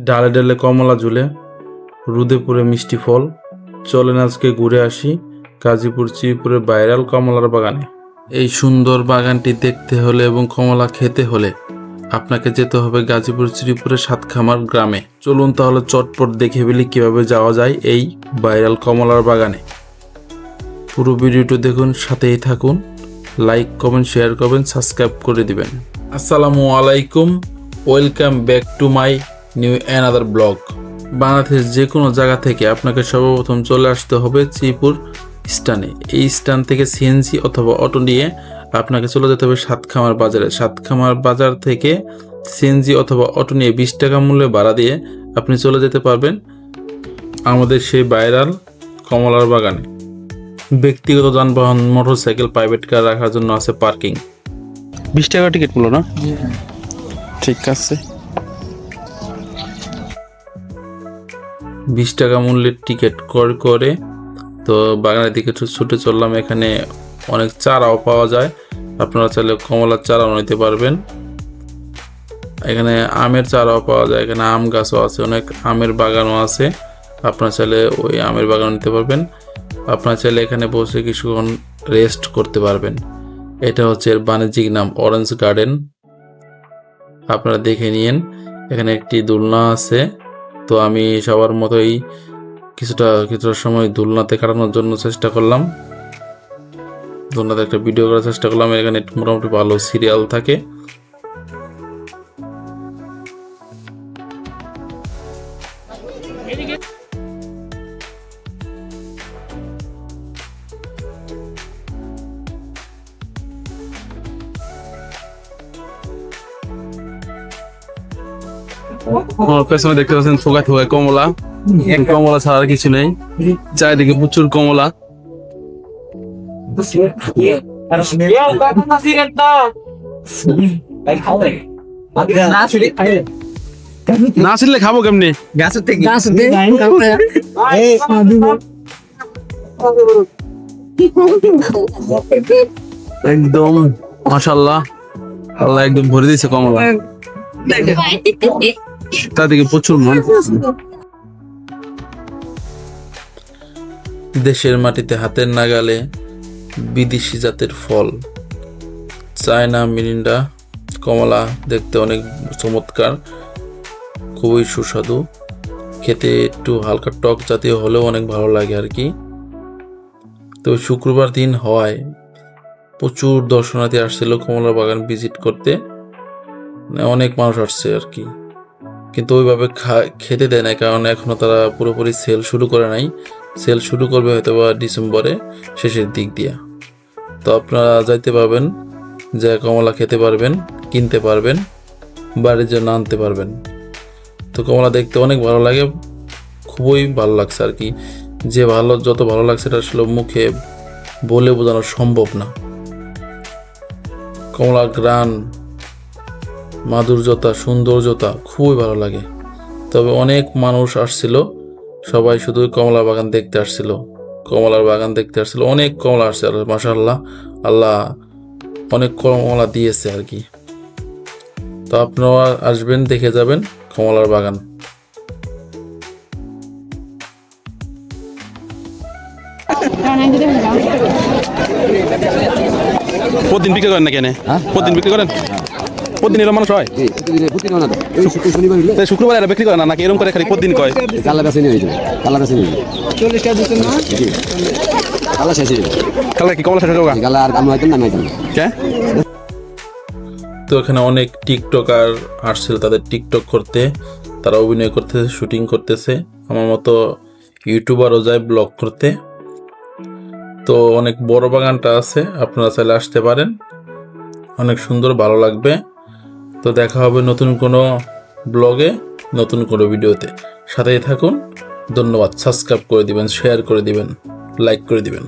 ডালে ডালে কমলা ঝুলে, রোদে পুড়ে মিষ্টি ফল। চলেন আজকে ঘুরে আসি গাজীপুর শ্রীপুরের ভাইরাল কমলার বাগানে। এই সুন্দর বাগানটি দেখতে হলে এবং কমলা খেতে হলে আপনাকে যেতে হবে গাজীপুর শ্রীপুরের সাতখামার গ্রামে। চলুন তাহলে চটপট দেখে ফেলি কিভাবে যাওয়া যায় এই ভাইরাল কমলার বাগানে। পুরো ভিডিওটি দেখুন, সাথেই থাকুন। লাইক, কমেন্ট, শেয়ার করবেন, সাবস্ক্রাইব করে দিবেন। আসসালামু আলাইকুম, welcome back to my new another blog. Bangladesh যে কোনো জায়গা থেকে আপনাকে সর্বপ্রথম চলে আসতে হবে শ্রীপুর স্ট্যান্ডে। এই স্ট্যান্ড থেকে সিএনজি অথবা অটো নিয়ে আপনাকে চলে যেতে হবে সাতখামার বাজারে। সাতখামার বাজার থেকে সিএনজি অথবা অটো নিয়ে 20 টাকা মূল্যে ভাড়া দিয়ে আপনি চলে যেতে পারবেন আমাদের সেই ভাইরাল কমলার বাগানে। ব্যক্তিগত যানবাহন, মোটরসাইকেল, প্রাইভেট কার রাখার জন্য আছে পার্কিং। 20 টাকা টিকিট মূল্য না? ঠিক আছে। 20 টাকা মূল্যের টিকিট ক্রয় করে তো বাগানের দিকে ছুটে চললাম। এখানে অনেক চারাও পাওয়া যায়, আপনারা চাইলে কমলার চারাও নিতে পারবেন। এখানে আমের চারাও পাওয়া যায়, এখানে আম গাছও আছে, অনেক আমের বাগানও আছে, আপনারা চাইলে ওই আমের বাগান নিতে পারবেন। আপনারা চাইলে এখানে বসে কিছুক্ষণ রেস্ট করতে পারবেন। এটা হচ্ছে এর বাণিজ্যিক নাম, অরেঞ্জ গার্ডেন। আপনারা দেখে নিন। এখানে একটি দোলনা আছে, তো আমি সবার মতোই কিছুটা সময় দোলনাতে কাটানোর জন্য চেষ্টা করলাম। দোলনাতে একটা ভিডিও করার চেষ্টা করলাম। এখানে মোটামুটি ভালো সিরিয়াল থাকে। আমার পেছনে দেখতে পাচ্ছেন থোকায় থোকায় কমলা। কমলা ছাড়া আর কিছু নেই, চারিদিকে প্রচুর কমলা। না ছিললে খাবো কেমনি? একদম মাশাআল্লাহ, আল্লাহ একদম ভরে দিয়েছে কমলা। তাদেরকে প্রচুর মানুষ। দেশের মাটিতে হাতের নাগালে বিদেশি জাতের ফল, চায়না মিরিন্ডা কমলা দেখতে অনেক চমৎকার, খুবই সুস্বাদু, খেতে একটু হালকা টক জাতীয় হলেও অনেক ভালো লাগে আর কি। তো শুক্রবার দিন হওয়ায় প্রচুর দর্শনার্থী আসছিল কমলা বাগান ভিজিট করতে, অনেক মানুষ আসছে আর কি। কিন্তু ওইভাবে খেতে দেয় না, কারণ এখনো তারা পুরোপুরি সেল শুরু করে নাই। সেল শুরু করবে হয়তো বা ডিসেম্বরে শেষের দিক দিয়া। তো আপনারা যাইতে পারবেন, যে কমলা খেতে পারবেন, কিনতে পারবেন, বাড়ির জন্য আনতে পারবেন। তো কমলা দেখতে অনেক ভালো লাগে, খুবই ভালো লাগছে আর কি। যে যত ভালো লাগছে এটা আসলে মুখে বলে বোঝানো সম্ভব না। কমলা গ্রান, মাধুর্যতা, সৌন্দর্যতা খুবই ভালো লাগে। তবে অনেক মানুষ আসছিল, সবাই শুধু কমলা বাগান দেখতে আসছিল, কমলার বাগান দেখতে আসছিল। অনেক কমলা আসছে, আর মাশাআল্লাহ, আল্লাহ অনেক কমলা দিয়েছে আর কি। তো আপনারা আসবেন, দেখে যাবেন কমলার বাগান। প্রতিদিন বিক্রি করেন না কেন? প্রতিদিন বিক্রি করেন? প্রতিদিন এরকম মানুষ হয়? শুক্রবার এরা বিক্রি করে না নাকি এরকম করে খালি প্রতিদিন কয়? কি কমলা শেষ হোক? তো এখানে অনেক টিকটকার আসছিল, তাদের টিকটক করতে, তারা অভিনয় করতেছে, শুটিং করতেছে। আমার মতো ইউটিউবারও যায় ব্লগ করতে। তো অনেক বড় বাগানটা আছে, আপনারা চাইলে আসতে পারেন, অনেক সুন্দর, ভালো লাগবে। তো দেখা হবে নতুন কোনো ব্লগে, নতুন কোনো ভিডিওতে। সাথেই থাকুন। ধন্যবাদ। সাবস্ক্রাইব করে দিবেন, শেয়ার করে দিবেন, লাইক করে দিবেন।